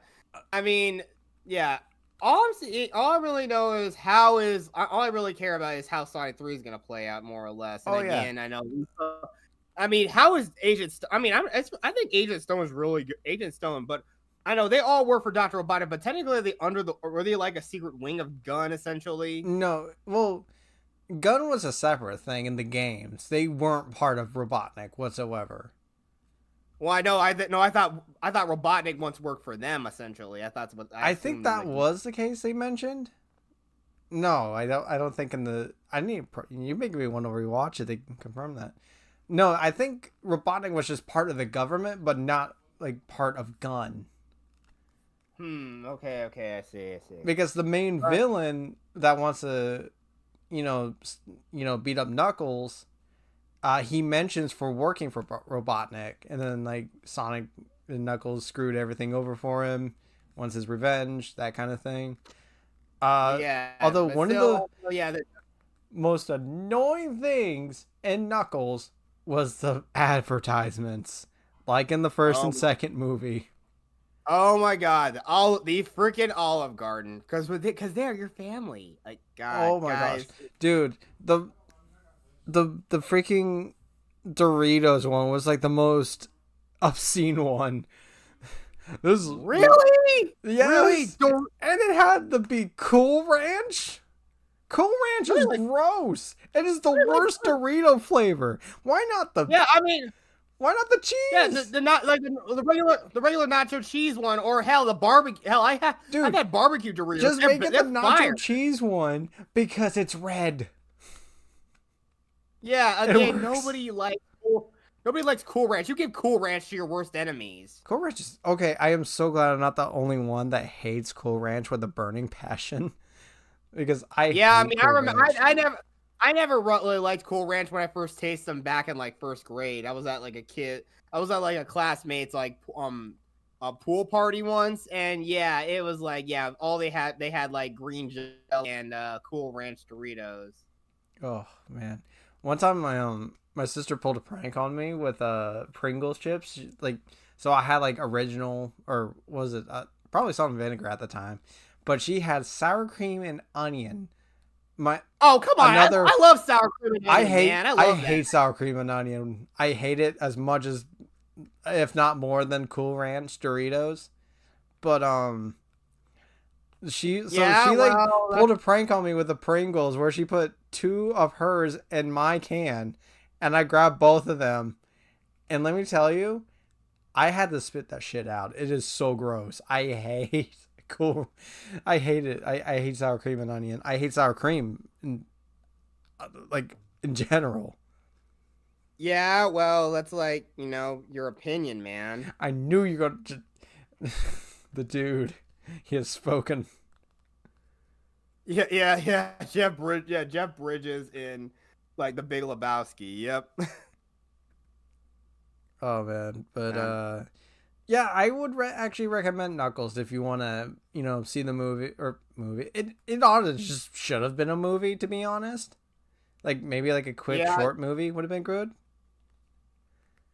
B: I mean, yeah. All I really know is all I really care about is how Sonic 3 is gonna play out more or less. And
A: Oh, yeah.
B: again, I know. I mean, how is Agent? I mean, I think Agent Stone is really good. Agent Stone, but I know they all work for Doctor Robotic, but technically were they like a secret wing of Gun essentially?
A: No, well, Gun was a separate thing in the games. They weren't part of Robotnik whatsoever.
B: Well, I know. No, I thought I thought Robotnik once worked for them. Essentially, I thought that's what I
A: I think
B: assumed.
A: that was the case they mentioned. No, I don't. I don't think in the. I need. You make me want to rewatch it to confirm that. No, I think Robotnik was just part of the government, but not like part of Gun.
B: Okay. Okay. I see. I see.
A: Because the main villain that wants to, beat up Knuckles, he mentions for working for Robotnik, and then like Sonic and Knuckles screwed everything over for him, wants his revenge, that kind of thing.
B: Yeah.
A: Although
B: But
A: one of
B: still,
A: the
B: yeah.
A: most annoying things in Knuckles was the advertisements, like in the first and second movie.
B: Oh my God! The freaking Olive Garden, because they're your family. Like God,
A: Oh my gosh,
B: guys.
A: dude, the freaking Doritos one was like the most obscene one. This
B: Really?
A: yes,
B: Really?
A: and it had to be Cool Ranch. Cool Ranch is
B: Really?
A: gross. It is the
B: Really?
A: worst Dorito flavor. Why not the?
B: Yeah, I mean,
A: Why not the
B: yeah,
A: cheese?
B: the not like the regular nacho cheese one, or hell, the barbecue. Hell,
A: Dude,
B: I've had barbecue Doritos.
A: just make it the nacho
B: fire.
A: cheese one because it's red.
B: Yeah,
A: It
B: again,
A: works.
B: nobody likes Cool Ranch. You give Cool Ranch to your worst enemies.
A: Cool Ranch is okay. I am so glad I'm not the only one that hates Cool Ranch with a burning passion, because I
B: Yeah, I
A: hate
B: mean,
A: Cool
B: I remember.
A: Ranch.
B: I never really liked Cool Ranch when I first tasted them back in like first grade. I was at like a kid. I was at like a classmate's like a pool party once, and yeah, it was like all they had like green jelly and Cool Ranch Doritos.
A: Oh man, one time my sister pulled a prank on me with Pringles chips. So I had like original, or was it probably salt and vinegar at the time, but she had sour cream and onion.
B: Oh come on!
A: Another
B: I love sour cream and onion,
A: I hate
B: man.
A: I
B: That.
A: hate sour cream and onion. I hate it as much as, if not more than, Cool Ranch Doritos. But she pulled a prank on me with the Pringles where she put two of hers in my can, and I grabbed both of them. And let me tell you, I had to spit that shit out. It is so gross. I hate cool. I hate it. I hate sour cream and onion. I hate sour cream, in general.
B: Yeah, well, that's like your opinion, man.
A: I knew you were going to. The dude, he has spoken.
B: Yeah. Jeff Bridges in like The Big Lebowski. Yep.
A: Oh man, but yeah, I would actually recommend Knuckles if you want to, see the movie. It honestly just should have been a movie, to be honest. Like maybe like a quick short movie would have been good.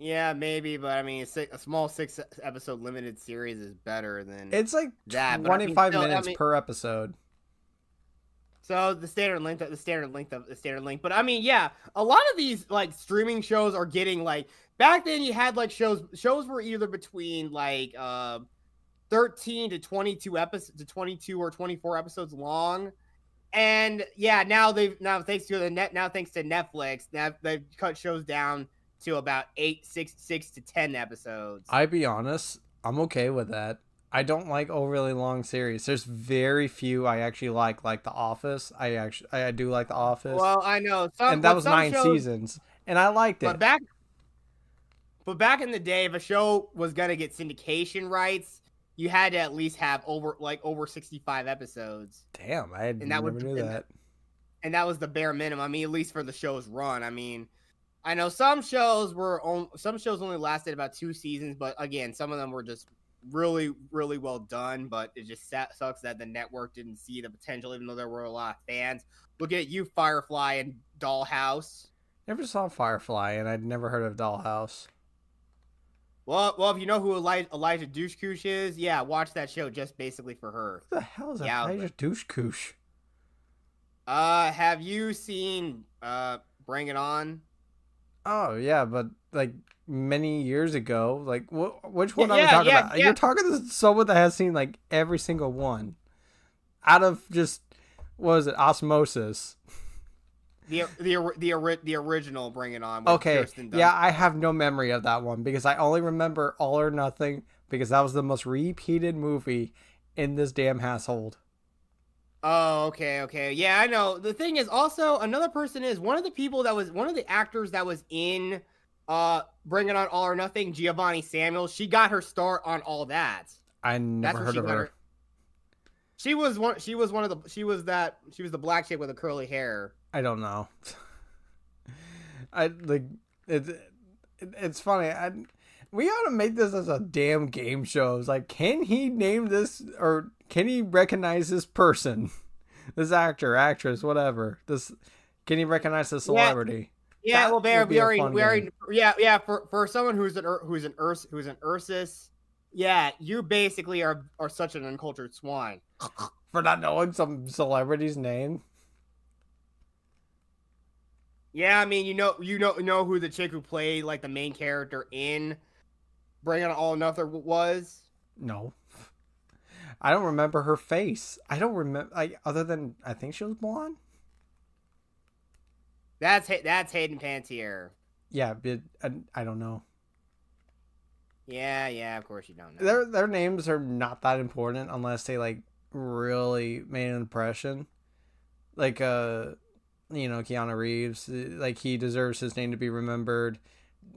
B: Yeah, maybe, but I mean, a small 6-episode limited series is better than
A: It's like
B: that.
A: 25 minutes per episode.
B: So the standard length. But I mean, yeah, a lot of these like streaming shows are getting like back then. You had like shows were either between like 13 to 22 episodes to 22 or 24 episodes long. And yeah, now thanks to Netflix, they've cut shows down to about 6 to 10 episodes.
A: I be honest, I'm okay with that. I don't like overly long series. There's very few I actually like The Office. I do like The Office.
B: Well, I know,
A: and that was 9 seasons, and I liked it.
B: But back in the day, if a show was gonna get syndication rights, you had to at least have over 65 episodes.
A: Damn, never knew that.
B: And that was the bare minimum. I mean, at least for the show's run. I mean, I know some shows only lasted about 2 seasons, but again, some of them were just really, really well done. But it just sucks that the network didn't see the potential, even though there were a lot of fans. Look at you, Firefly and Dollhouse.
A: Never saw Firefly, and I'd never heard of Dollhouse.
B: Well, if you know who Elijah Douchekoosh is, yeah, watch that show just basically for her.
A: Who the hell is Elijah Douchekoosh?
B: Have you seen Bring It On?
A: Oh yeah, but like many years ago, like which one are we talking about? You're talking to someone that has seen like every single one, out of just what is it, osmosis?
B: The original Bring It On.
A: Okay, yeah, I have no memory of that one because I only remember All or Nothing, because that was the most repeated movie in this damn household.
B: Oh, okay, okay. Yeah, I know. The thing is also another person is one of the people that was one of the actors that was in Bring It On All or Nothing, Giovanni Samuels. She got her start on all that.
A: I
B: That's
A: never
B: where
A: heard
B: she
A: of
B: got
A: her.
B: her. She was one of the she was the black chick with the curly hair.
A: I don't know. I like it's it's funny. We ought to make this as a damn game show. It's like, can he name this or can he recognize this person, this actor, actress, whatever? This can he recognize the
B: Yeah,
A: celebrity?
B: yeah. Well,
A: That
B: Bear,
A: would be a fun
B: we
A: game.
B: already, yeah, yeah. For someone who's an Ursus, yeah, you basically are such an uncultured swine.
A: For not knowing some celebrity's name.
B: Yeah, I mean, you know who the chick who played like the main character in Bring It On All or Nothing was.
A: No, I don't remember her face. I don't remember like other than I think she was blonde.
B: That's Hayden Panettiere.
A: Yeah, but I don't know.
B: Yeah, yeah. Of course you don't know.
A: Their names are not that important unless they like really made an impression. Like Keanu Reeves, like he deserves his name to be remembered.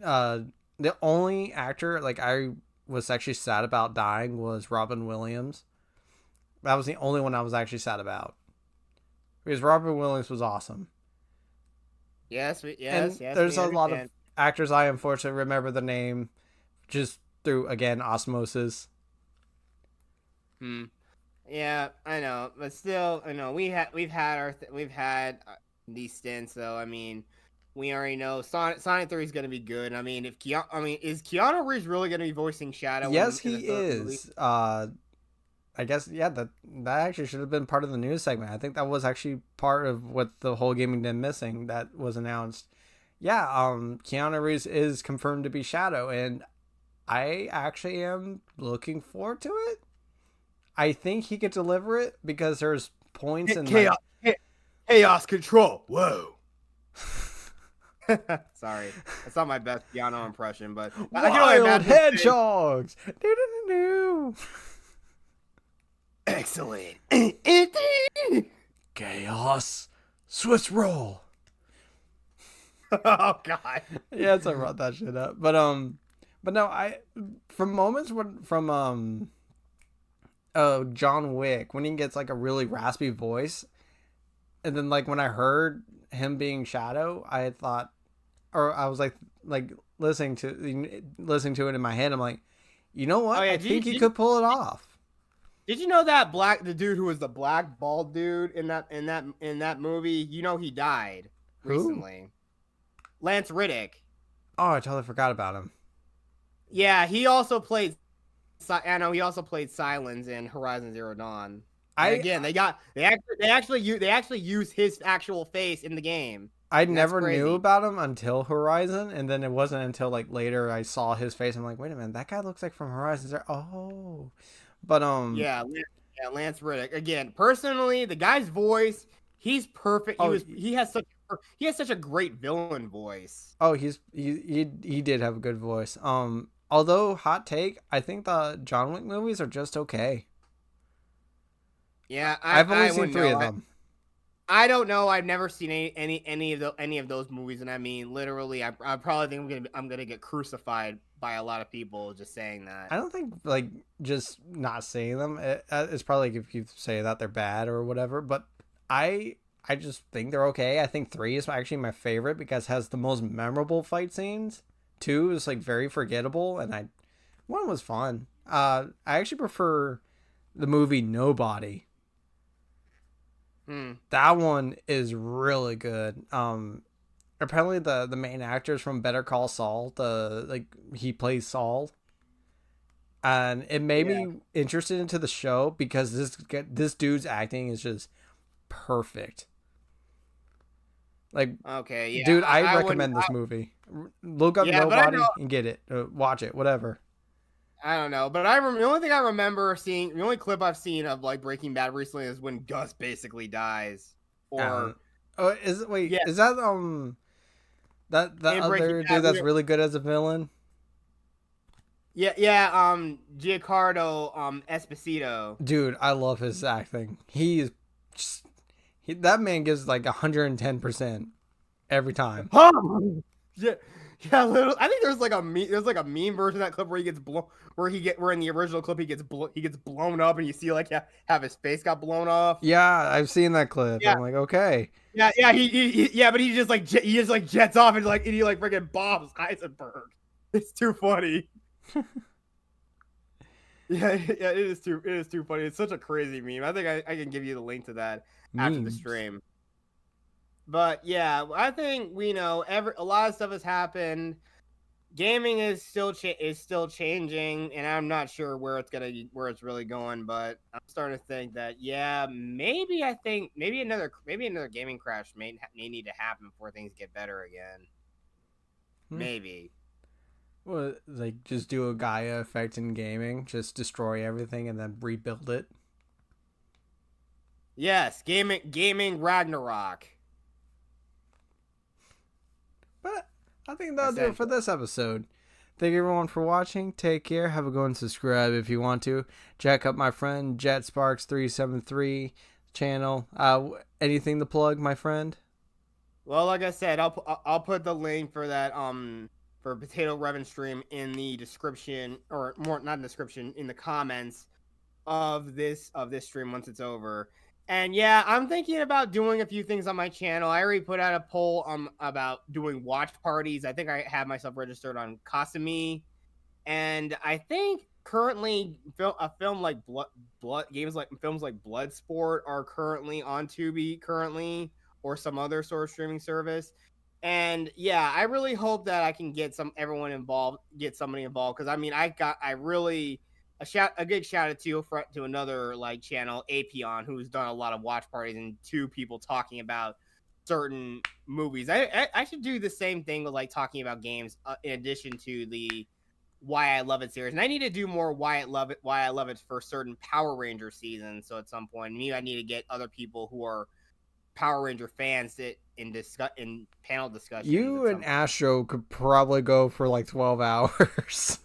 A: The only actor like I was actually sad about dying was Robin Williams. That was the only one I was actually sad about because Robin Williams was awesome.
B: Yes,
A: And
B: yes.
A: there's
B: We
A: a lot of
B: understand.
A: actors I unfortunately remember the name just through again osmosis.
B: Hmm. Yeah, I know, but still, I know we've had these stints though. I mean, we already know Sonic 3 is gonna be good. I mean, is Keanu Reeves really gonna be voicing Shadow
A: Yes,
B: in the
A: he
B: third movie?
A: is. I guess yeah, that actually should have been part of the news segment. I think that was actually part of what the whole Gaming Den missing that was announced. Yeah, Keanu Reeves is confirmed to be Shadow, and I actually am looking forward to it. I think he could deliver it because there's points in like
B: Chaos control. Whoa. Sorry, that's not my best Keanu impression, but I can only
A: wild
B: imagine him saying,
A: hedgehogs. Do-do-do-do.
B: excellent.
A: Chaos Swiss roll.
B: Oh God.
A: Yeah, so I brought that shit up. But no, I from moments from John Wick when he gets like a really raspy voice, and then like when I heard him being Shadow, I had thought, or I was like listening to it in my head. I'm like, you know
B: Oh
A: what?
B: yeah,
A: I think he could pull it off.
B: did you know that the dude who was the black bald dude in that movie? You know he died
A: Who?
B: recently. Lance Riddick.
A: Oh, I totally forgot about him.
B: Yeah, he also played. I know he also played Silence in Horizon Zero Dawn. And again, they actually use his actual face in the game.
A: I
B: And that's
A: never knew
B: crazy.
A: about him until Horizon, and then it wasn't until like later I saw his face. I'm like, wait a minute, that guy looks like from Horizon Zero. Oh, but
B: Yeah, Lance Riddick. Again, personally, the guy's voice, he's perfect.
A: Oh,
B: He has such a great villain voice.
A: oh, he did have a good voice. Although hot take, I think the John Wick movies are just okay.
B: Yeah,
A: I've only
B: I
A: seen
B: wouldn't
A: three
B: know.
A: of them.
B: I don't know. I've never seen any of those movies, and I mean, literally, I probably think I'm gonna get crucified by a lot of people just saying that.
A: I don't think like just not saying them. It's probably like if you say that they're bad or whatever. But I just think they're okay. I think 3 is actually my favorite because it has the most memorable fight scenes. 2 is like very forgettable, and 1 was fun. I actually prefer the movie Nobody.
B: Hmm.
A: That one is really good. Apparently the main actor is from Better Call Saul. He plays Saul, and it made
B: Yeah.
A: me interested into the show because this dude's acting is just perfect. Like,
B: Okay. Yeah.
A: dude, I
B: I wouldn't.
A: recommend this movie. Look up
B: Yeah, but I
A: Nobody
B: know.
A: and get it. Watch it, whatever.
B: I don't know, but the only thing I remember seeing, the only clip I've seen of like Breaking Bad recently is when Gus basically dies, or
A: Oh, is it? Wait,
B: yeah,
A: is that that
B: in Breaking
A: other
B: Bad.
A: dude that's really good as a villain?
B: Giancarlo Esposito.
A: Dude, I love his acting. He is just that man gives like 110% every time.
B: Huh? Yeah, yeah. Little. I think there's like a meme version of that clip where he gets blown, where in the original clip he gets blown up, and you see like have his face got blown off.
A: Yeah, I've seen that clip.
B: Yeah,
A: I'm like, okay.
B: yeah. Yeah, but he just like jets off and he like freaking bombs Heisenberg. It's too funny. Yeah, yeah. It is too funny. It's such a crazy meme. I think I can give you the link to that after the
A: Memes.
B: stream. But yeah, I think we know a lot of stuff has happened. Gaming is still changing, and I'm not sure where it's really going. But I'm starting to think that yeah, maybe another gaming crash may need to happen before things get better again.
A: Hmm.
B: Maybe.
A: Well, like just do a Gaia effect in gaming, just destroy everything and then rebuild it.
B: Yes, gaming Ragnarok.
A: But I think that'll do it for
B: Essentially.
A: this episode. Thank you everyone for watching. Take care. Have a go and subscribe if you want to. Check out my friend JetSparks373 channel. Anything to plug, my friend?
B: Well, like I said, I'll put the link for that for Potato Revan stream in the description, or more not in the description, in the comments of this stream once it's over. And yeah, I'm thinking about doing a few things on my channel. I already put out a poll about doing watch parties. I think I have myself registered on Kasumi, and I think currently a film like films like Bloodsport are currently on Tubi currently, or some other sort of streaming service. And yeah, I really hope that I can get get somebody involved, because I mean, I really a big shout out to another like channel, Apion, who's done a lot of watch parties and two people talking about certain movies. I should do the same thing with like talking about games, in addition to the Why I Love It series. And I need to do more Why I Love It for certain Power Ranger seasons. So at some point, maybe I need to get other people who are Power Ranger fans in panel discussions
A: You
B: at
A: and
B: some point.
A: Astro could probably go for like 12 hours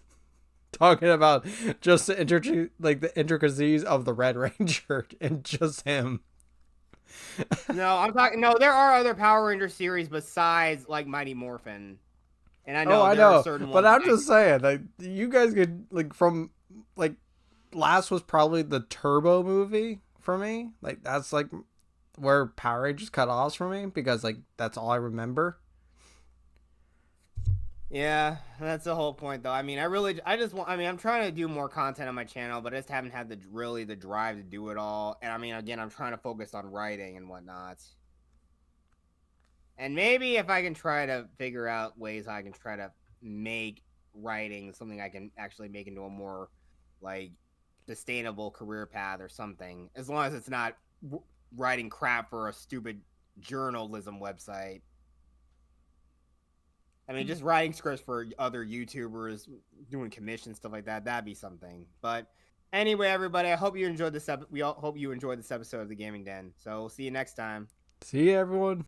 A: talking about just the intricacies of the Red Ranger and just him.
B: No, I'm talking. No, there are other Power Ranger series besides like Mighty Morphin, and I
A: Oh,
B: know
A: I
B: there are
A: know,
B: certain
A: but
B: ones.
A: I'm just saying, like, you guys could like from like last was probably the Turbo movie for me. Like that's like where Power Rangers cut off for me because like that's all I remember.
B: Yeah, that's the whole point, though. I mean, I just want. I mean, I'm trying to do more content on my channel, but I just haven't had the drive to do it all. And I mean, again, I'm trying to focus on writing and whatnot. And maybe if I can try to figure out ways I can try to make writing something I can actually make into a more like sustainable career path or something, as long as it's not writing crap for a stupid journalism website. I mean, just writing scripts for other YouTubers, doing commission stuff like that, that'd be something. But anyway, everybody, I hope you enjoyed this. We all hope you enjoyed this episode of the Gaming Den. So we'll see you next time.
A: See you, everyone.